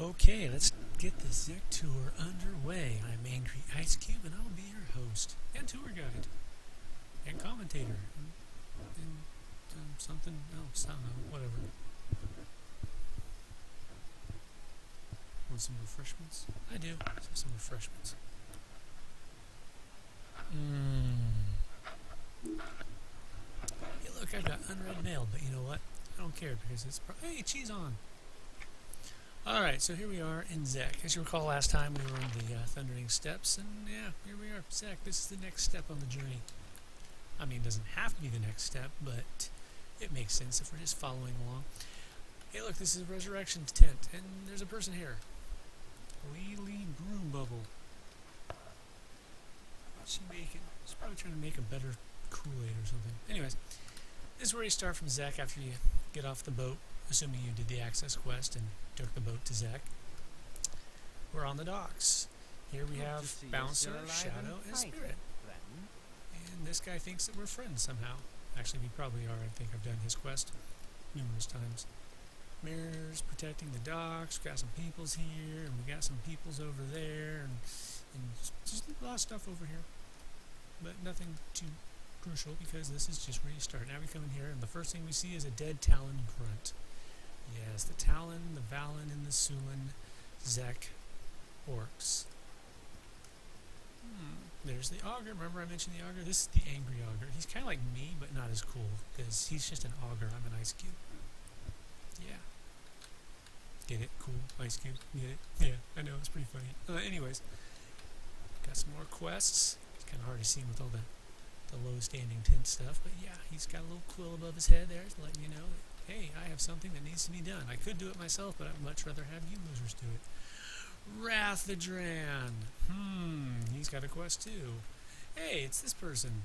Okay, let's get the Zek tour underway. I'm Angry Ice Cube, and I'll be your host and tour guide and commentator and something else. I don't know, whatever. Want some refreshments? I do. Some refreshments. Hey, look, I've got unread mail, but you know what? I don't care because it's hey, cheese on. Alright, so here we are in Zek. As you recall, last time we were in the Thundering Steppes, and yeah, here we are, Zek. This is the next step on the journey. I mean, it doesn't have to be the next step, but it makes sense if we're just following along. Hey, look, this is a resurrection tent, and there's a person here. Lily Broom Bubble. What's she making? She's probably trying to make a better Kool-Aid or something. Anyways, this is where you start from Zek after you get off the boat, assuming you did the access quest and took the boat to Zek. We're on the docks. Here we have Bouncer, Shadow, and Spirit. And this guy thinks that we're friends somehow. Actually, we probably are. I think I've done his quest numerous times. Mirrors protecting the docks. We've got some peoples here, and we got some peoples over there, and just a lot of stuff over here. But nothing too crucial because this is just where you start. Now we come in here, and the first thing we see is a dead Talon grunt. Yes, the Talon, the Valen, and the Sulin, Zek, Orcs. There's the Augur. Remember I mentioned the Augur? This is the Angry Augur. He's kind of like me, but not as cool, because he's just an Augur. I'm an Ice Cube. Yeah. Get it? Cool. Ice Cube. Get it? Yeah, I know. It's pretty funny. Anyways, got some more quests. It's kind of hard to see with all the low-standing tent stuff, but yeah, he's got a little quill above his head there, letting you know that, hey, I have something that needs to be done. I could do it myself, but I'd much rather have you losers do it. Rathadran. He's got a quest too. Hey, it's this person.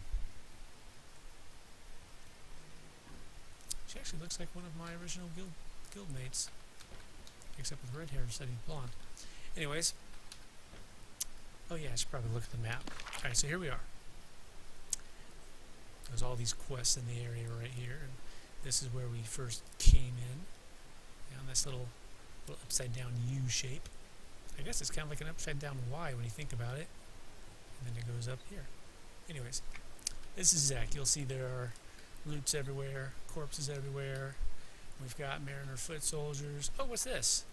She actually looks like one of my original guild mates, except with red hair instead of blonde. Anyways, oh yeah, I should probably look at the map. Alright, so here we are. There's all these quests in the area right here, and this is where we first came in. Down this little upside down U shape. I guess it's kind of like an upside down Y when you think about it. And then it goes up here. Anyways, this is Zek. You'll see there are loots everywhere, corpses everywhere. We've got Mariner foot soldiers. Oh, what's this?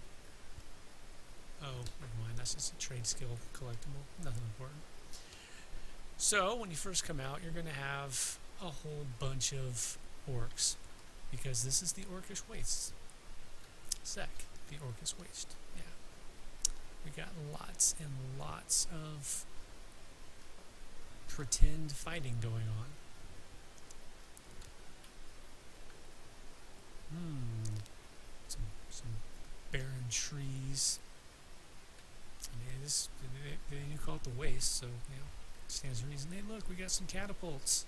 Oh, never mind. That's just a trade skill collectible. Nothing important. So, when you first come out, you're going to have a whole bunch of orcs. Because this is the Orcish Wastes. Zek, the Orcish Waste. Yeah. We got lots and lots of pretend fighting going on. Some barren trees. I mean, you call it the waste, so you know, stands to reason. Hey, look, we got some catapults.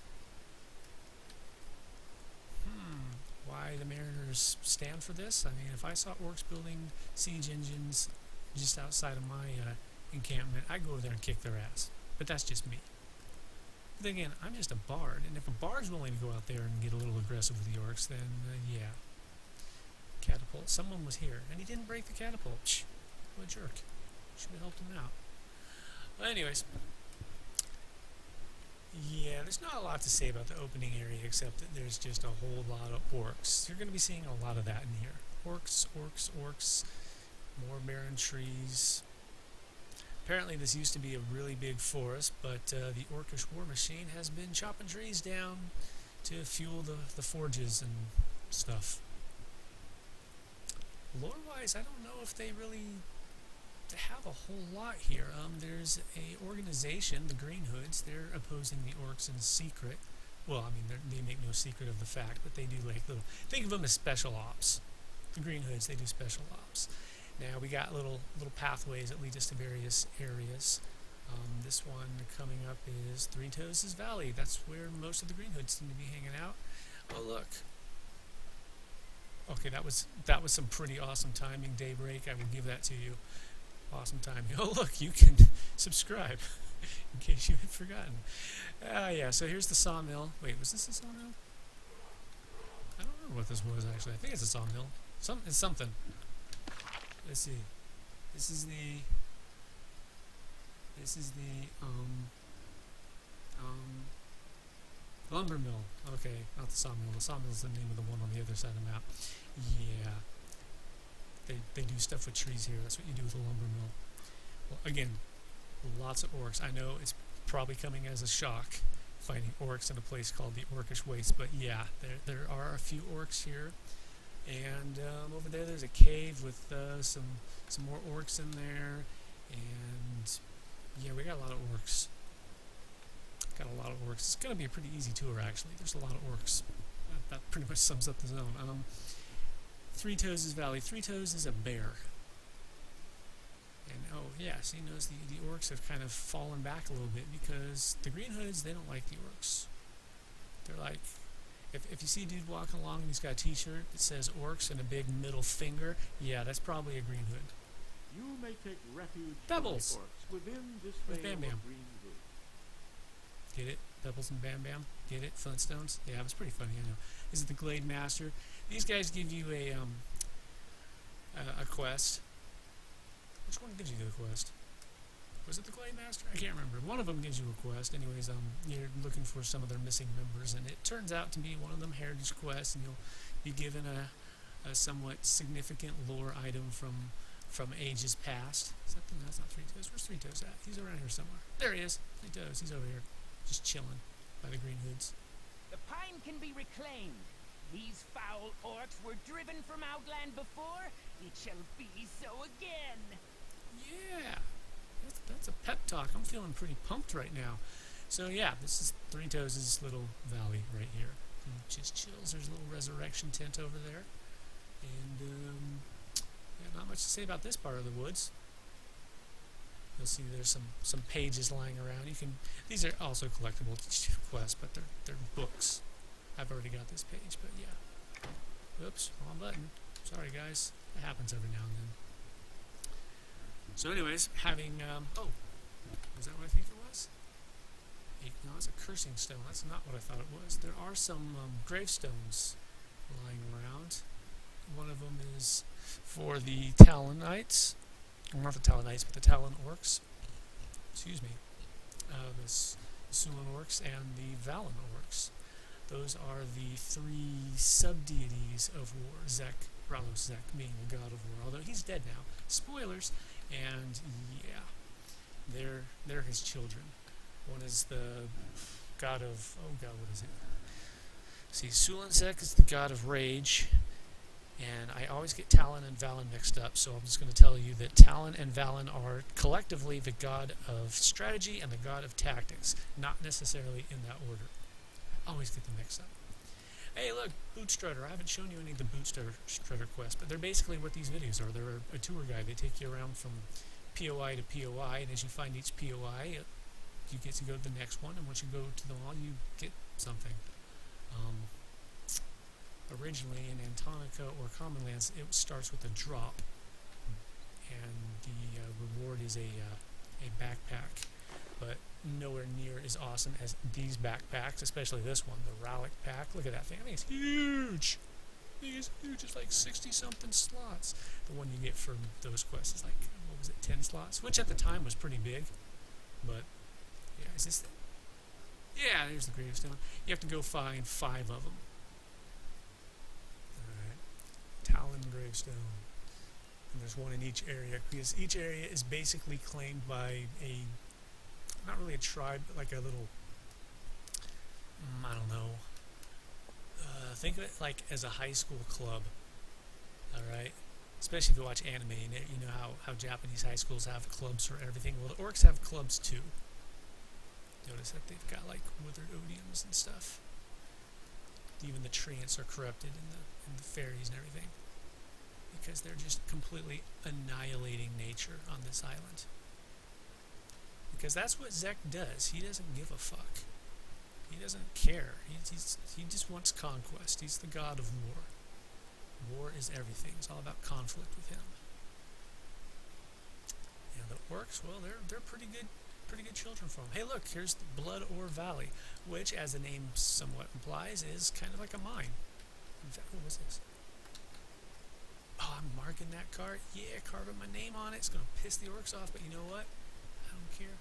Why the Mariners stand for this? I mean, if I saw orcs building siege engines just outside of my encampment, I'd go over there and kick their ass. But that's just me. But then again, I'm just a bard, and if a bard's willing to go out there and get a little aggressive with the orcs, then yeah. Catapult. Someone was here, and he didn't break the catapult. Shh. What a jerk. Should have helped him out. Well, anyways. Yeah, there's not a lot to say about the opening area, except that there's just a whole lot of orcs. You're going to be seeing a lot of that in here. Orcs, orcs, orcs. More barren trees. Apparently this used to be a really big forest, but the Orcish war machine has been chopping trees down to fuel the forges and stuff. Lore-wise, I don't know if they really have a whole lot here. There's a organization, the Green Hoods. They're opposing the orcs in secret. Well, I mean, they make no secret of the fact, but they do like little... Think of them as special ops. The Green Hoods, they do special ops. Now, we got little pathways that lead us to various areas. This one coming up is Three Toes' Valley. That's where most of the Green Hoods seem to be hanging out. Oh, look. Okay, that was some pretty awesome timing, Daybreak. I will give that to you. Awesome timing. Oh, look, you can subscribe, in case you had forgotten. Yeah, so here's the sawmill. Wait, was this a sawmill? I don't remember what this was, actually. I think it's a sawmill. It's something. Let's see. This is the lumber mill. Okay, not the sawmill. The sawmill is the name of the one on the other side of the map. Yeah. They do stuff with trees here. That's what you do with a lumber mill. Well, again, lots of orcs. I know it's probably coming as a shock fighting orcs in a place called the Orcish Wastes, but yeah, there are a few orcs here. And over there's a cave with some more orcs in there. And yeah, we got a lot of orcs. Got a lot of orcs. It's going to be a pretty easy tour, actually. There's a lot of orcs. That pretty much sums up the zone. Three Toes' Valley. Three Toes is a bear. And oh yeah, so he knows the orcs have kind of fallen back a little bit because the Green Hoods, they don't like the orcs. They're like, if you see a dude walking along and he's got a t-shirt that says orcs and a big middle finger, yeah, that's probably a Green Hood. You may take refuge Pebbles! orcs within this With veil Bam Bam. of green wood. Get it? Pebbles and Bam Bam? Get it? Flintstones? Yeah, it was pretty funny, I know. This is the Glade Master. These guys give you a quest. Which one gives you the quest? Was it the Glade Master? I can't remember. One of them gives you a quest. Anyways, you're looking for some of their missing members, and it turns out to be one of them heritage quests, and you'll be given a somewhat significant lore item from ages past. Is that that's not Three Toes. Where's Three Toes at? He's around here somewhere. There he is. Three Toes. He's over here, just chilling by the Green Hoods. The pine can be reclaimed. These foul orcs were driven from Outland before. It shall be so again. Yeah, that's a pep talk. I'm feeling pretty pumped right now. So yeah, this is Three Toes' little valley right here. He just chills. There's a little resurrection tent over there. And yeah, not much to say about this part of the woods. You'll see there's some pages lying around. These are also collectible quests, but they're books. I've already got this page, but yeah. Oops, wrong button. Sorry guys, it happens every now and then. So anyways, having, oh, was that what I think it was? No, it's a cursing stone. That's not what I thought it was. There are some gravestones lying around. One of them is for the Talonites. Well, not the Talonites, but the Talon Orcs. Excuse me. The Sulan Orcs and the Valen Orcs. Those are the three sub-deities of war. Zek, Ralos Zek being the god of war, although he's dead now. Spoilers. And yeah, they're his children. One is the god of, oh god, what is it? See, Sulan Zek is the god of rage, and I always get Talon and Valen mixed up, so I'm just going to tell you that Talon and Valen are collectively the god of strategy and the god of tactics, not necessarily in that order. I always get them mixed up. Hey look, Boot Strutter. I haven't shown you any of the Boot Strutter quests, but they're basically what these videos are. They're a tour guide. They take you around from POI to POI, and as you find each POI, you get to go to the next one, and once you go to them all, you get something. Originally, in Antonica or Common Lands, it starts with a drop, and the reward is a backpack, but nowhere near as awesome as these backpacks, especially this one, the Relic pack. Look at that thing. I think it's huge. I think it's huge. It's like 60-something slots. The one you get from those quests is like, what was it, 10 slots? Which at the time was pretty big. But, yeah, is this... Yeah, there's the gravestone. You have to go find 5 of them. Alright. Talon gravestone. And there's one in each area, because each area is basically claimed by a... not really a tribe, but like a little, I don't know, think of it like as a high school club, alright? Especially if you watch anime, you know how Japanese high schools have clubs for everything. Well, the orcs have clubs too. Notice that they've got like withered odiums and stuff. Even the treants are corrupted in the fairies and everything. Because they're just completely annihilating nature on this island. Because that's what Zek does. He doesn't give a fuck. He doesn't care. He just wants conquest. He's the god of war. War is everything. It's all about conflict with him. And the orcs, well, they're pretty good children for him. Hey, look, here's the Blood Ore Valley, which, as the name somewhat implies, is kind of like a mine. In fact, what was this? Oh, I'm marking that cart. Yeah, carving my name on it. It's gonna piss the orcs off, but you know what? I don't care.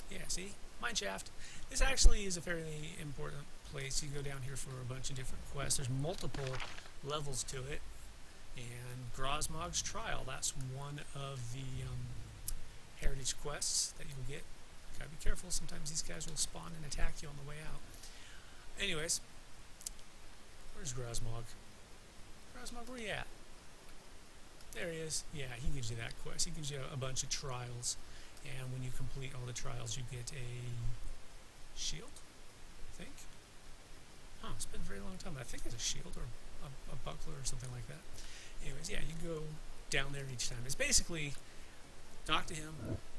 Yeah, see? Mineshaft. This actually is a fairly important place. You go down here for a bunch of different quests. There's multiple levels to it. And Grosmog's Trial, that's one of the heritage quests that you'll get. Gotta be careful, sometimes these guys will spawn and attack you on the way out. Anyways, where's Grosmog? Grosmog, where you at? There he is. Yeah, he gives you that quest. He gives you a bunch of trials, and when you complete all the trials, you get a shield, I think. Huh, it's been a very long time. I think it's a shield or a buckler or something like that. Anyways, yeah, you go down there each time. It's basically talk to him,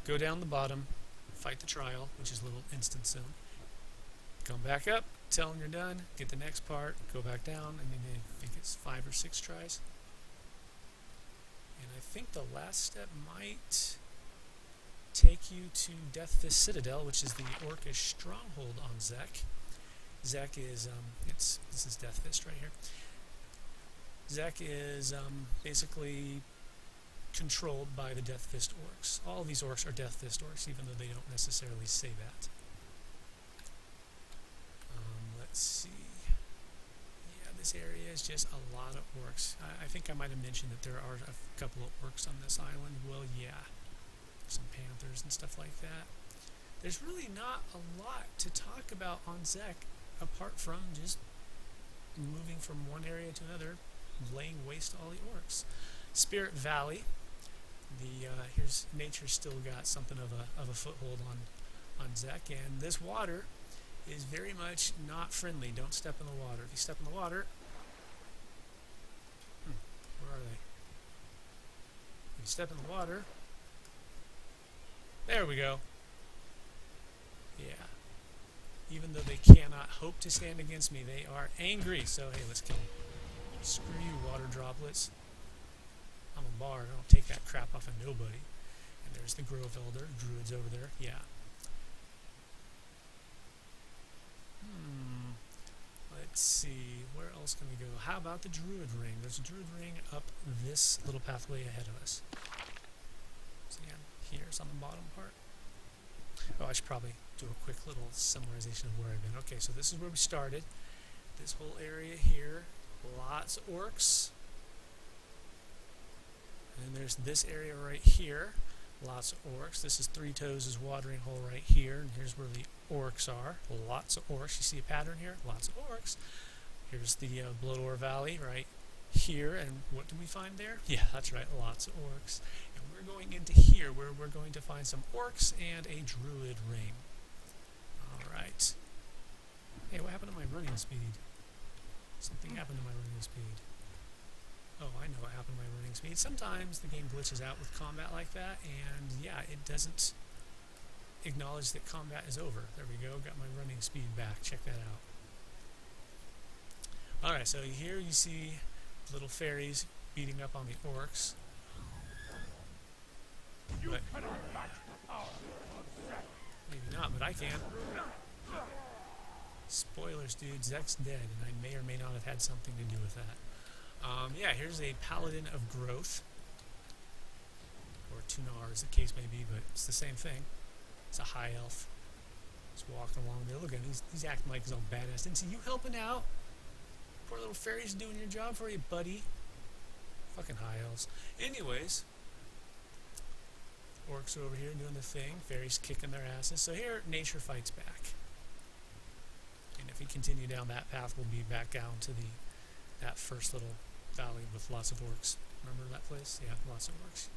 go down the bottom, fight the trial, which is a little instant zone. Come back up, tell him you're done, get the next part, go back down, and then I think it's 5 or 6 tries. And I think the last step might take you to Death Fist Citadel, which is the Orcish stronghold on Zek. Zek is this is Death Fist right here. Zek is basically controlled by the Death Fist orcs. All of these orcs are Death Fist orcs, even though they don't necessarily say that. Let's see. Yeah, this area is just a lot of orcs. I think I might have mentioned that there are a couple of orcs on this island. Well, yeah. Some panthers and stuff like that. There's really not a lot to talk about on Zek, apart from just moving from one area to another, laying waste to all the orcs. Spirit Valley. Here's nature's still got something of a foothold on Zek, and this water is very much not friendly. Don't step in the water. If you step in the water, where are they? If you step in the water, there we go. Yeah. Even though they cannot hope to stand against me, they are angry. So hey, let's kill them. Screw you, water droplets. I'm a bard. I don't take that crap off of nobody. And there's the Grove Elder. Druids over there. Yeah. Let's see. Where else can we go? How about the Druid Ring? There's a Druid Ring up this little pathway ahead of us. So yeah, here's on the bottom part. Oh, I should probably do a quick little summarization of where I've been. Okay, so this is where we started. This whole area here. Lots of orcs. And there's this area right here. Lots of orcs. This is Three Toes' watering hole right here. And here's where the orcs are. Lots of orcs. You see a pattern here? Lots of orcs. Here's the Bloodor Valley right here. And what do we find there? Yeah, that's right. Lots of orcs. And we're going into here where we're going to find some orcs and a druid ring. Alright. Hey, what happened to my running speed? Something happened to my running speed. Oh, I know what happened to my running speed. Sometimes the game glitches out with combat like that, and yeah, it doesn't acknowledge that combat is over. There we go, got my running speed back. Check that out. Alright, so here you see little fairies beating up on the orcs. But maybe not, but I can. Spoilers, dude. Zek's dead, and I may or may not have had something to do with that. Yeah, here's a Paladin of Growth. Or Tunar, as the case may be, but it's the same thing. It's a high elf. Just walking along there. Look at him. He's acting like his own badass. Didn't see you helping out? Poor little fairy's doing your job for you, buddy. Fucking high elves. Anyways, orcs are over here doing the thing. Fairies kicking their asses. So here, nature fights back. And if we continue down that path, we'll be back down to that first little valley with lots of orcs. Remember that place? Yeah, lots of orcs.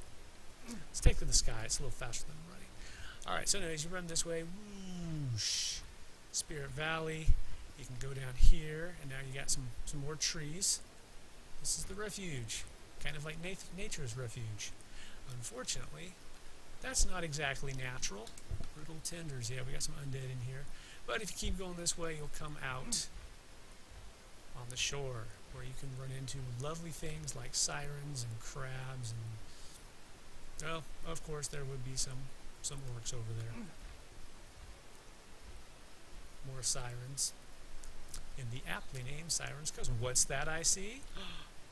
Let's take to the sky. It's a little faster than running. Alright, so anyways, you run this way. Whoosh. Spirit Valley. You can go down here, and now you got some more trees. This is the refuge. Kind of like nature's refuge. Unfortunately, that's not exactly natural. Brutal tenders. Yeah, we got some undead in here. But if you keep going this way, you'll come out on the shore, where you can run into lovely things like sirens and crabs and, well, of course there would be some orcs over there. More sirens. And the aptly named Sirens, because what's that I see?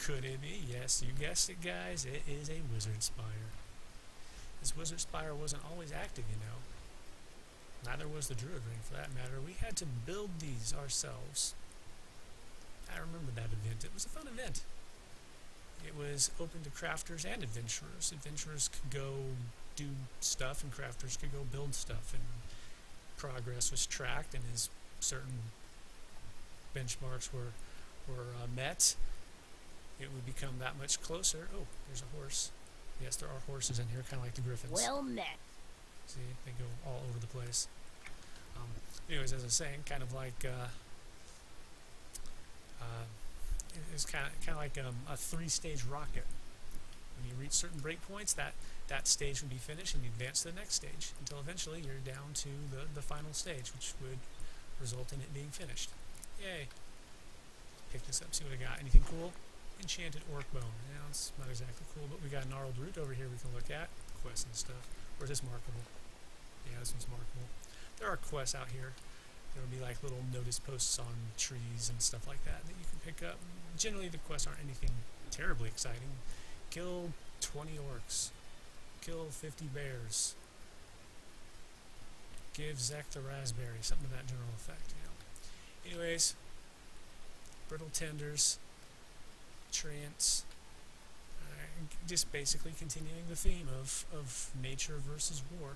Could it be? Yes, you guessed it, guys. It is a wizard spire. This wizard spire wasn't always active, you know. Neither was the druid ring, for that matter. We had to build these ourselves. I remember that event. It was a fun event. It was open to crafters and adventurers. Adventurers could go do stuff, and crafters could go build stuff. And progress was tracked, and as certain benchmarks were met, it would become that much closer. Oh, there's a horse. Yes, there are horses in here, kind of like the griffins. Well met. See, they go all over the place. Anyways, as I was saying, kind of like it's kind of like a three-stage rocket. When you reach certain breakpoints, that stage would be finished, and you advance to the next stage until eventually you're down to the final stage, which would result in it being finished. Yay! Pick this up, see what I got. Anything cool? Enchanted orc bone. Yeah, it's not exactly cool, but we got a gnarled root over here we can look at. Quests and stuff. Or is this markable? Yeah, this one's markable. There are quests out here. There will be like little notice posts on trees and stuff like that that you can pick up. Generally, the quests aren't anything terribly exciting. Kill 20 orcs. Kill 50 bears. Give Zek the raspberry. Something to that general effect, you know. Anyways, brittle tenders, trance. Just basically continuing the theme of nature versus war.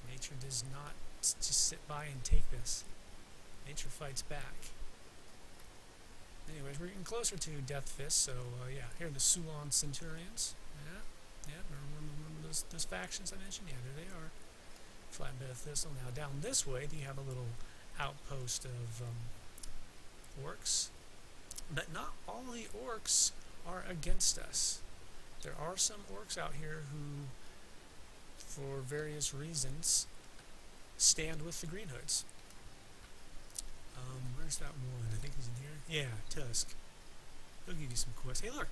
Nature does not just sit by and take this. Nature fights back. Anyways, we're getting closer to Death Fist, so yeah, here are the Sulon Centurions. Yeah, remember those factions I mentioned? Yeah, there they are. Flatbed Thistle. Now down this way, you have a little outpost of orcs. But not all the orcs are against us. There are some orcs out here who, for various reasons, stand with the Green Hoods. Where's that one? I think he's in here. Yeah, Tusk. He'll give you some quests. Hey, look,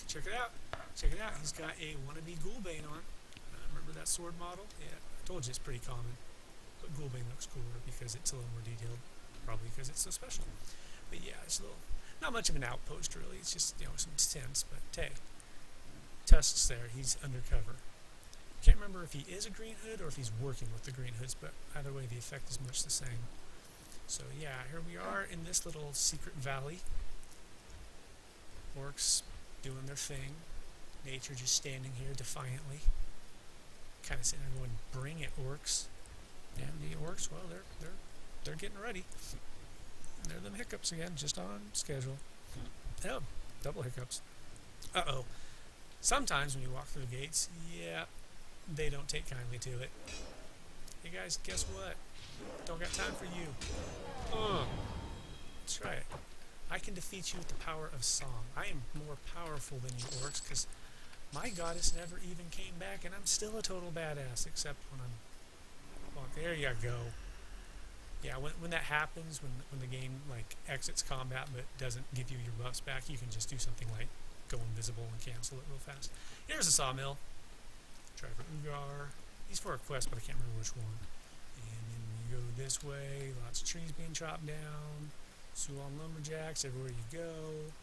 check it out. Check it out. He's got a wannabe Ghoulbane on. Remember that sword model? Yeah, I told you it's pretty common. But Ghoulbane looks cooler because it's a little more detailed. Probably because it's so special. But yeah, it's a little, not much of an outpost really. It's just, you know, some tents. But hey, Tusk's there. He's undercover. Can't remember if he is a Green Hood or if he's working with the Green Hoods, but either way the effect is much the same. So yeah, here we are in this little secret valley. Orcs doing their thing. Nature just standing here defiantly. Kind of sitting there going, "Bring it, orcs!" And the orcs, well, they're getting ready. And they're them hiccups again, just on schedule. Oh, double hiccups. Uh-oh. Sometimes when you walk through the gates, yeah, they don't take kindly to it. Hey guys, guess what? Don't got time for you. That's right. I can defeat you with the power of song. I am more powerful than you orcs, because my goddess never even came back, and I'm still a total badass, except when I'm... Well, there you go. Yeah, when that happens, when the game like exits combat but doesn't give you your buffs back, you can just do something like go invisible and cancel it real fast. Here's a sawmill. Try for Ugar. He's for a quest, but I can't remember which one. And then you go this way, lots of trees being chopped down. Sulon lumberjacks everywhere you go.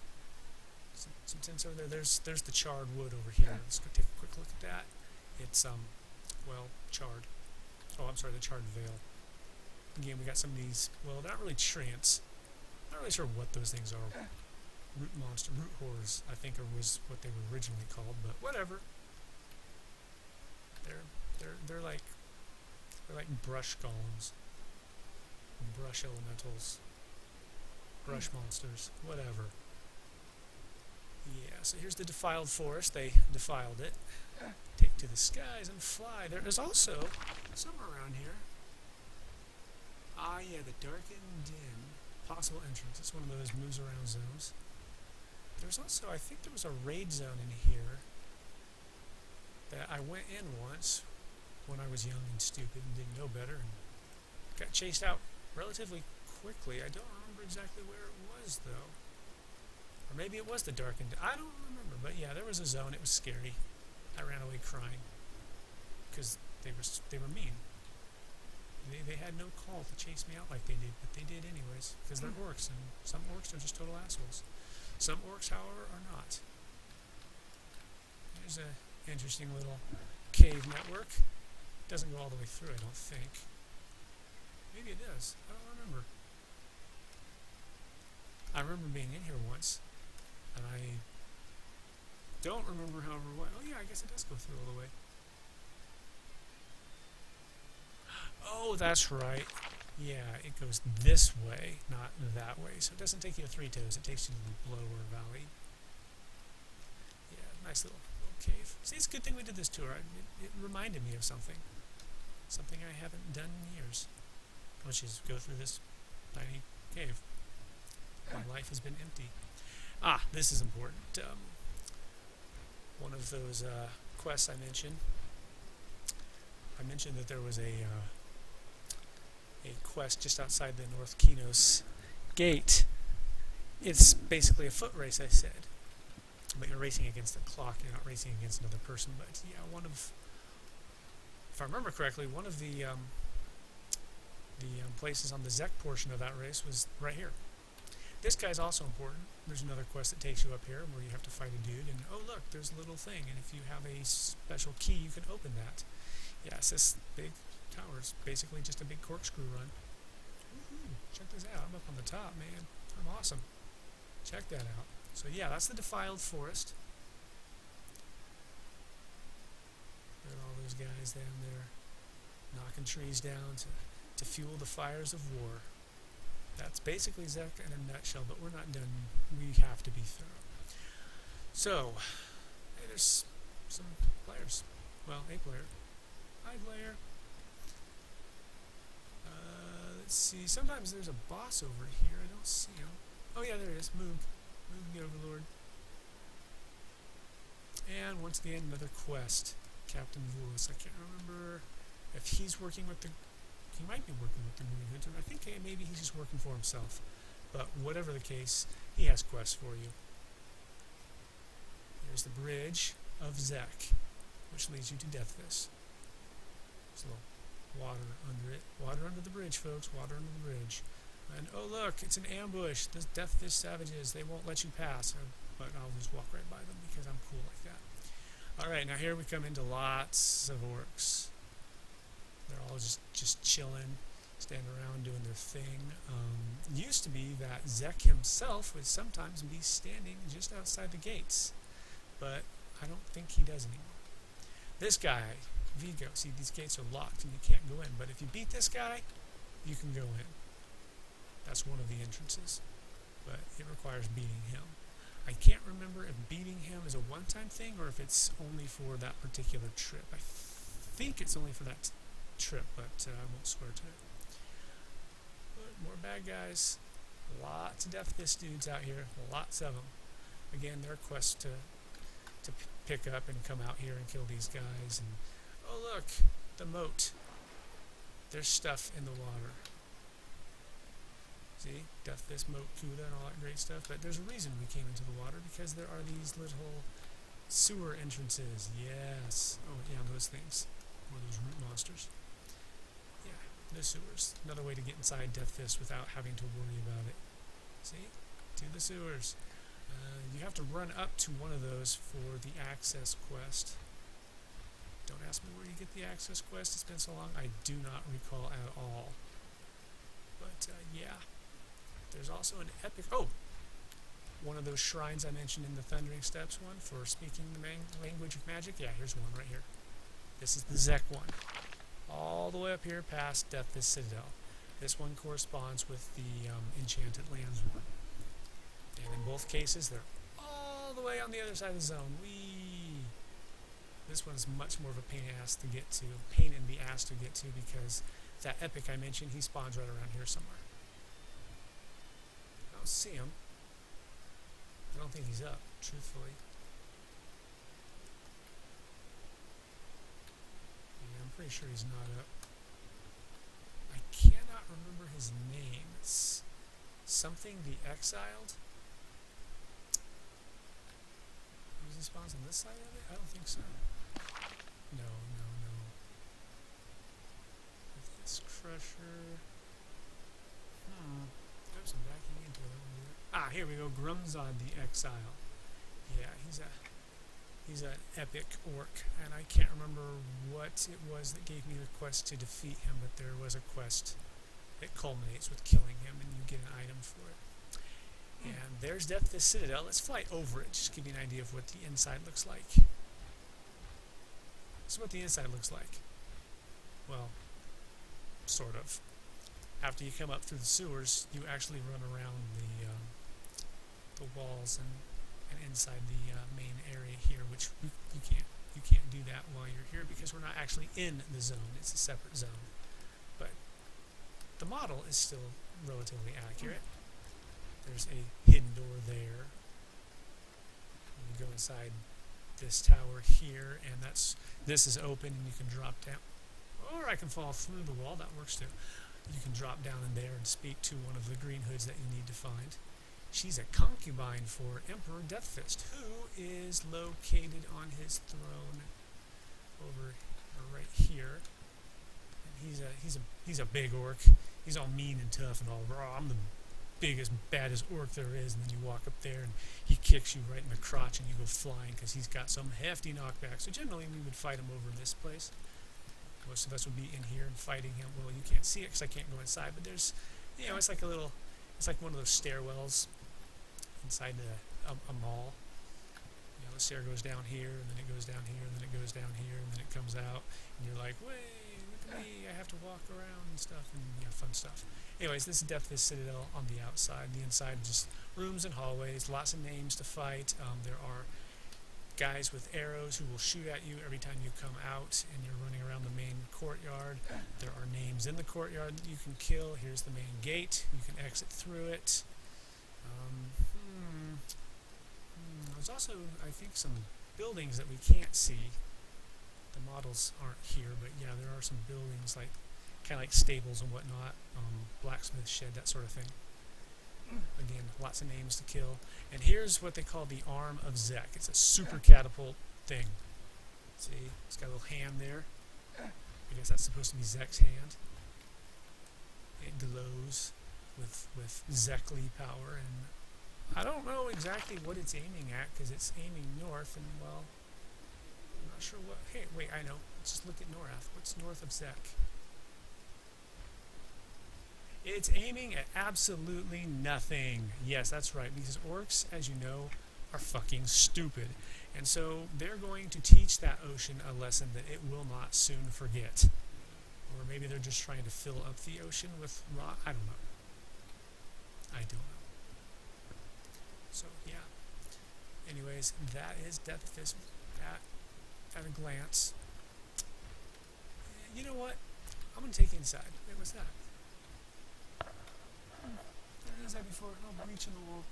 Some tents over there. There's the charred wood over here. Let's go take a quick look at that. It's well, charred. Oh, I'm sorry, the charred veil. Again, we got some of these. Well, they're not really trance. Not really sure what those things are. Root horrors, I think, was what they were originally called. But whatever. They're like brush golems, brush elementals, brush monsters, whatever. Yeah, so here's the defiled forest. They defiled it. Take to the skies and fly. There is also somewhere around here. Ah, yeah, the darkened dim. Possible entrance. It's one of those moves around zones. There's also, I think there was a raid zone in here that I went in once when I was young and stupid and didn't know better and got chased out relatively quickly. I don't remember exactly where it was, though. Or maybe it was the darkened. I don't remember, but yeah, there was a zone. It was scary. I ran away crying because they were mean. They had no call to chase me out like they did, but they did anyways because they're orcs, and some orcs are just total assholes. Some orcs, however, are not. There's a interesting little cave network. Doesn't go all the way through, I don't think. Maybe it does. I don't remember. I remember being in here once, and I don't remember however what. Oh yeah, I guess it does go through all the way. Oh, that's right. Yeah, it goes this way, not that way. So it doesn't take you to Three Toes, it takes you to the lower valley. Yeah, nice little cave. See, it's a good thing we did this tour. It reminded me of something. Something I haven't done in years. Which is go through this tiny cave. My life has been empty. Ah, this is important. One of those quests I mentioned that there was a quest just outside the North Kinos gate. It's basically a foot race, I said. But you're racing against the clock, you're not racing against another person. But yeah, if I remember correctly, one of the places on the Zek portion of that race was right here. This guy's also important. There's another quest that takes you up here where you have to fight a dude, and oh look, there's a little thing, and if you have a special key, you can open that. Yes, this big tower is basically just a big corkscrew run. Check this out. I'm up on the top, man. I'm awesome. Check that out. So yeah, that's the defiled forest. Look at all those guys down there knocking trees down to fuel the fires of war. That's basically Zek in a nutshell, but we're not done. We have to be thorough. So, hey, there's some players. Well, a player. Hi, player. Let's see. Sometimes there's a boss over here. I don't see him. Oh, yeah, there he is. Moog. Moog the Overlord. And once again, another quest. Captain Vulis. I can't remember if he's working with the... He might be working with the Moon Hunter. I think maybe he's just working for himself. But whatever the case, he has quests for you. There's the bridge of Zek, which leads you to Deathfist. There's a little water under it. Water under the bridge, folks. Water under the bridge. And oh look, it's an ambush. The Deathfist savages, they won't let you pass. But I'll just walk right by them because I'm cool like that. Alright, now here we come into lots of orcs. They're all just chilling, standing around doing their thing. Used to be that Zek himself would sometimes be standing just outside the gates, but I don't think he does anymore. This guy, Vigo, see, these gates are locked and you can't go in, but if you beat this guy, you can go in. That's one of the entrances, but it requires beating him. I can't remember if beating him is a one-time thing or if it's only for that particular trip. I think it's only for that trip, but I won't swear to it. But more bad guys. Lots of Deathfist dudes out here. Lots of them. Again, their quest to pick up and come out here and kill these guys. And oh look, the moat. There's stuff in the water. See? Deathfist, moat, Kuda, and all that great stuff. But there's a reason we came into the water, because there are these little sewer entrances. Yes. Oh yeah, those things. Or those root monsters. Yeah, the sewers. Another way to get inside Deathfist without having to worry about it. See? To the sewers. You have to run up to one of those for the access quest. Don't ask me where you get the access quest. It's been so long, I do not recall at all. But, yeah. There's also an epic... Oh! One of those shrines I mentioned in the Thundering Steps one for speaking the language of magic. Yeah, here's one right here. This is the Zek one. All the way up here past Deathfist Citadel. This one corresponds with the Enchanted Lands one. And in both cases, they're all the way on the other side of the zone. Whee! This one's much more of a pain in the ass to get to. Because that epic I mentioned, he spawns right around here somewhere. I don't see him. I don't think he's up, truthfully. Yeah, I'm pretty sure he's not up. I cannot remember his name. It's something the Exiled. He spawns on this side of it? I don't think so. No. With this crusher. Oops, I'm backing into it. Ah, here we go. Grumzod the Exile. Yeah, he's an epic orc, and I can't remember what it was that gave me the quest to defeat him, but there was a quest that culminates with killing him, and you get an item for it. And there's Death Fist Citadel. Let's fly over it, just to give you an idea of what the inside looks like. This is what the inside looks like. Well, sort of. After you come up through the sewers, you actually run around the walls and inside the main area here, which you can't do that while you're here because we're not actually in the zone. It's a separate zone. But the model is still relatively accurate. There's a hidden door there. You go inside this tower here, and this is open, and you can drop down. Or I can fall through the wall. That works too. You can drop down in there and speak to one of the green hoods that you need to find. She's a concubine for Emperor Deathfist, who is located on his throne over right here. And he's a big orc. He's all mean and tough and all raw. I'm the biggest, baddest orc there is. And then you walk up there and he kicks you right in the crotch and you go flying because he's got some hefty knockback. So generally we would fight him over in this place. Most of us would be in here and fighting him. Well, you can't see it because I can't go inside, but there's, it's like one of those stairwells inside a mall. The stair goes down here, and then it goes down here, and then it goes down here, and then it comes out, and you're like, wait, look at me, I have to walk around and stuff, and fun stuff. Anyways, this is Death Fist Citadel on the outside. The inside, just rooms and hallways, lots of names to fight. There are guys with arrows who will shoot at you every time you come out and you're running around the main courtyard. There are names in the courtyard that you can kill. Here's the main gate. You can exit through it. There's also, I think, some buildings that we can't see. The models aren't here, but yeah, there are some buildings like kind of like stables and whatnot, blacksmith shed, that sort of thing. Again, lots of names to kill. And here's what they call the Arm of Zek. It's a super catapult thing. See, it's got a little hand there. I guess that's supposed to be Zek's hand. It glows with Zekly power, and I don't know exactly what it's aiming at because it's aiming north, and well, I'm not sure what. Hey, wait, I know. Let's just look at Norath. What's north of Zek? It's aiming at absolutely nothing. Yes, that's right, because orcs, as you know, are fucking stupid. And so they're going to teach that ocean a lesson that it will not soon forget. Or maybe they're just trying to fill up the ocean with rock. I don't know. So, yeah. Anyways, that is Death Fist at a glance. You know what? I'm going to take you inside. Wait, what's that? Is that before? Oh, breach in the wall.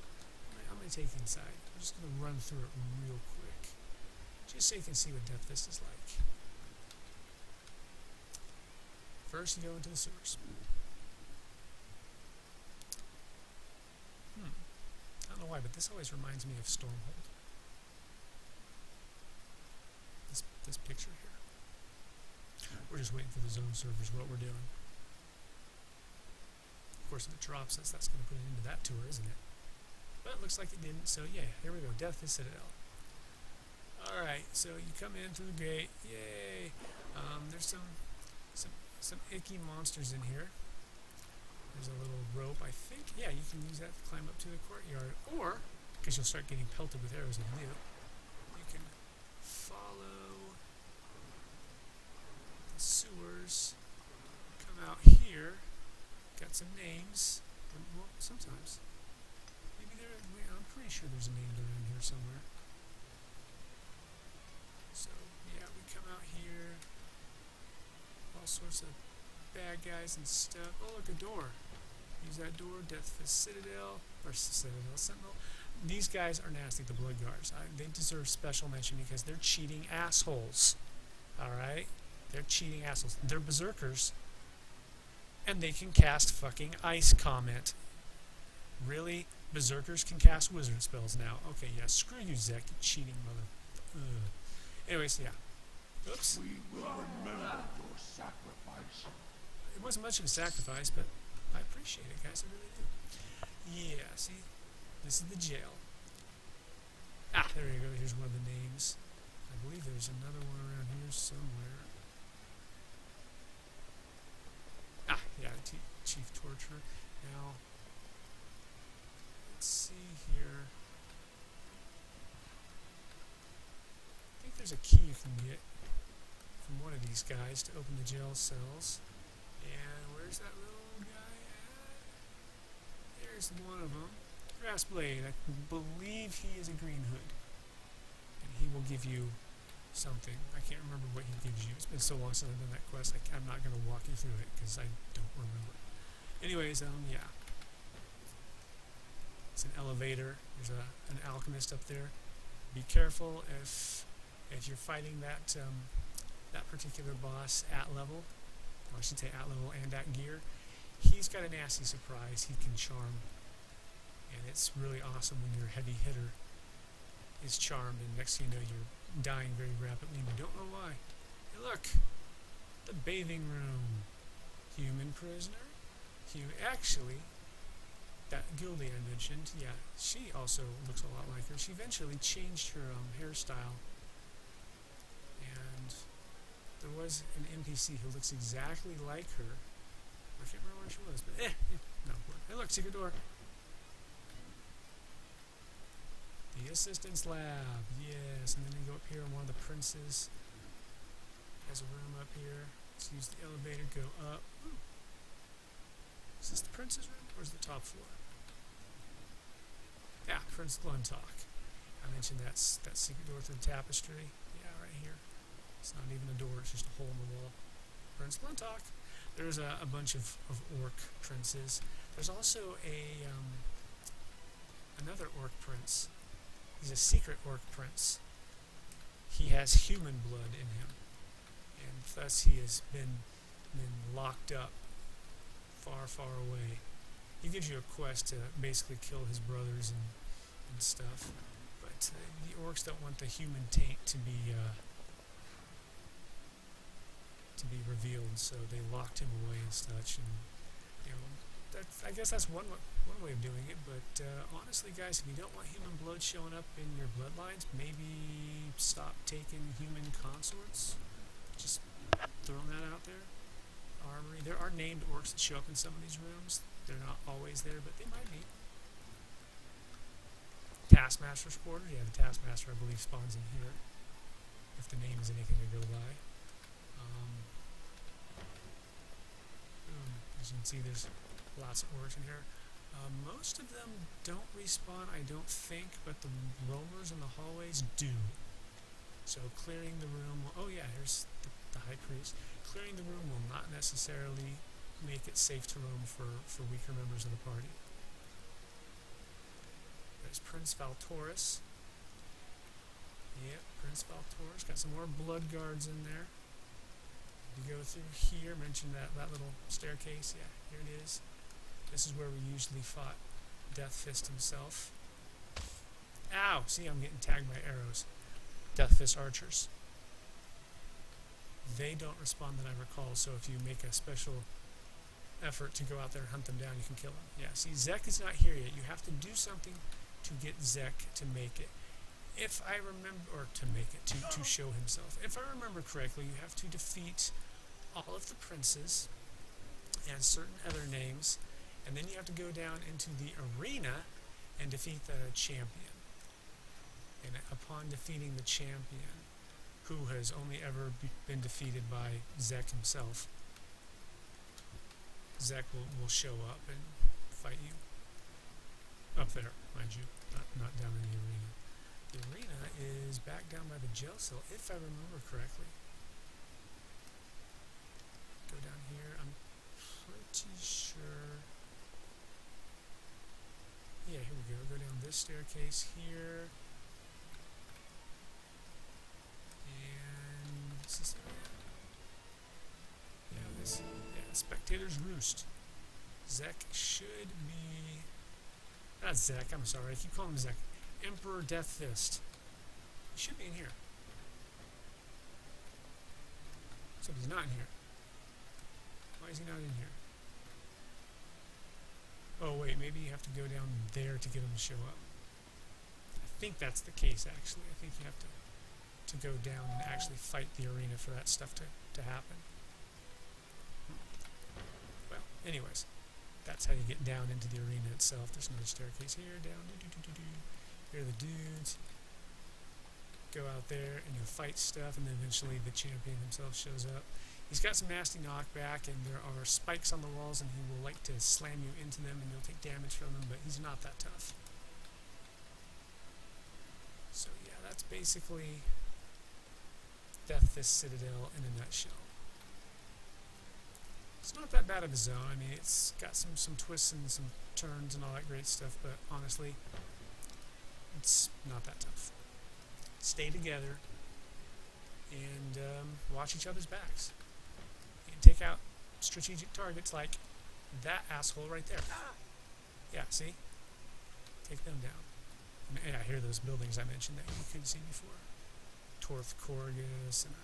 I'm going to take you inside. I'm just going to run through it real quick. Just so you can see what Death Fist is like. First, you go into the sewers. I don't know why, but this always reminds me of Stormhold. This picture here. We're just waiting for the zone servers, what we're doing. Of course, if it drops us, that's going to put it into that tour, isn't it? But it looks like it didn't, so yeah, here we go. Death Fist Citadel. Alright, so you come in through the gate. Yay! There's some icky monsters in here. There's a little rope, I think. Yeah, you can use that to climb up to the courtyard. Or, because you'll start getting pelted with arrows if you do, you can follow the sewers, come out here. Got some names. Well, sometimes. Maybe I'm pretty sure there's a name around here somewhere. So, yeah, we come out here. All sorts of bad guys and stuff. Oh, look, a door. Use that door. Death Fist Citadel. Or Citadel Sentinel. These guys are nasty, the Blood Guards. They deserve special mention because they're cheating assholes. Alright? They're cheating assholes. They're berserkers. And they can cast fucking ice comment. Really? Berserkers can cast wizard spells now. Okay, yeah, screw you, Zek, you cheating mother. Anyways, yeah. Oops. We will remember your sacrifice. It wasn't much of a sacrifice, but I appreciate it, guys. I really do. Yeah, see? This is the jail. Ah, there you go. Here's one of the names. I believe there's another one around here somewhere. Ah, yeah, Chief Torturer. Now, let's see here. I think there's a key you can get from one of these guys to open the jail cells. And where's that little guy at? There's one of them. Grassblade. I believe he is a Green Hood. And he will give you something. I can't remember what he gives you. It's been so long since I've done that quest, I'm not going to walk you through it because I don't remember. Anyways, yeah. It's an elevator. There's an alchemist up there. Be careful if you're fighting that that particular boss at level, or I should say at level and at gear. He's got a nasty surprise he can charm, and it's really awesome when your heavy hitter is charmed, and next thing you know you're dying very rapidly and you don't know why. Hey look! The bathing room. Human prisoner? Actually, that Gildy I mentioned, yeah, she also looks a lot like her. She eventually changed her hairstyle, and there was an NPC who looks exactly like her. I can't remember where she was, but no. Hey look, secret door. The assistance lab, yes, and then you go up here and one of the princes has a room up here. Let's use the elevator, go up. Ooh. Is this the prince's room, or is it the top floor? Yeah, Prince Luntalk. I mentioned that secret door through the tapestry. Yeah, right here. It's not even a door, it's just a hole in the wall. Prince Luntalk. There's a bunch of orc princes. There's also another orc prince. He's a secret orc prince. He has human blood in him, and thus he has been locked up far, far away. He gives you a quest to basically kill his brothers and stuff, but the orcs don't want the human taint to be revealed, so they locked him away and such. And I guess that's one way of doing it. But honestly, guys, if you don't want human blood showing up in your bloodlines, maybe stop taking human consorts. Just throwing that out there. Armory. There are named orcs that show up in some of these rooms. They're not always there, but they might be. Taskmaster's quarters. Yeah, the Taskmaster, I believe, spawns in here. If the name is anything to go by. As you can see, there's lots of orcs in here. Most of them don't respawn, I don't think, but the roamers in the hallways do. So clearing the room, oh yeah, here's the High Priest. Clearing the room will not necessarily make it safe to roam for weaker members of the party. There's Prince Valtoris. Yep, Prince Valtoris. Got some more blood guards in there. You go through here, mention that little staircase. Yeah, here it is. This is where we usually fought Death Fist himself. Ow! See, I'm getting tagged by arrows. Death Fist archers. They don't respond that I recall, so if you make a special effort to go out there and hunt them down, you can kill them. Yeah, see, Zek is not here yet. You have to do something to get Zek to make it. If I remember, or to make it, to show himself. If I remember correctly, you have to defeat all of the princes and certain other names, and then you have to go down into the arena and defeat the champion. And upon defeating the champion, who has only ever been defeated by Zek himself, Zek will show up and fight you. Up there, mind you, not down in the arena. The arena is back down by the jail cell, if I remember correctly. Go down here, I'm pretty sure. Yeah, here we go. Go down this staircase here. And what's this area? Yeah, Spectator's Roost. Zek should be... Not Zek, I'm sorry, I keep calling him Zek. Emperor Death Fist. He should be in here. Except he's not in here. Why is he not in here? Oh wait, maybe you have to go down there to get them to show up. I think that's the case, actually. I think you have to go down and actually fight the arena for that stuff to happen. Well, anyways, that's how you get down into the arena itself. There's another staircase here, down, here are the dudes. Go out there and you'll fight stuff, and then eventually the champion himself shows up. He's got some nasty knockback, and there are spikes on the walls, and he will like to slam you into them, and you'll take damage from them, but he's not that tough. So yeah, that's basically Death This Citadel in a nutshell. It's not that bad of a zone. I mean, it's got some twists and some turns and all that great stuff, but honestly, it's not that tough. Stay together and watch each other's backs. And take out strategic targets like that asshole right there. Yeah, see? Take them down. And yeah, here are those buildings I mentioned that you couldn't see before. Torth Corgus, and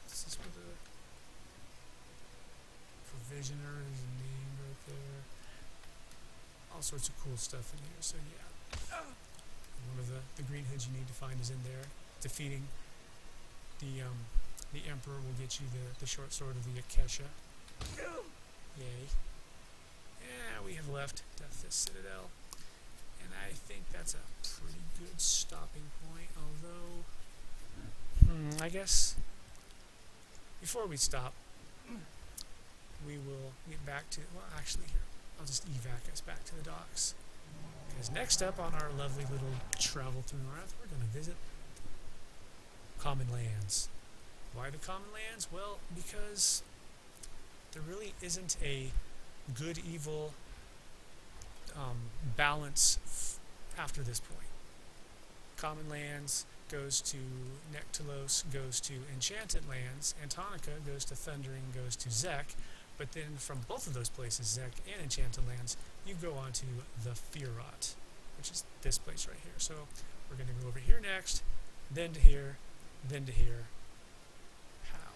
this is where the Provisioner is named right there. All sorts of cool stuff in here, so yeah. One of the green hoods you need to find is in there. Defeating the Emperor will get you the short sword of the Akesha. Yay. Yeah, we have left Death This Citadel. And I think that's a pretty good stopping point, although I guess before we stop, we will get back to, well actually here, I'll just evac us back to the docks. Because next up on our lovely little travel through North, we're going to visit Common Lands. Why the Common Lands? Well, because there really isn't a good-evil balance after this point. Common Lands goes to Nectalos, goes to Enchanted Lands, Antonica goes to Thundering, goes to Zek, but then from both of those places, Zek and Enchanted Lands, you go on to the Firot, which is this place right here. So we're going to go over here next, then to here, then to here. Pow.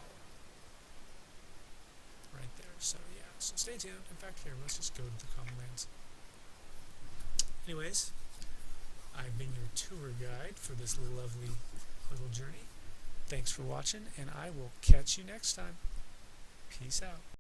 Right there. So yeah, so stay tuned. In fact, here, let's just go to the Common Lands. Anyways, I've been your tour guide for this lovely little journey. Thanks for watching, and I will catch you next time. Peace out.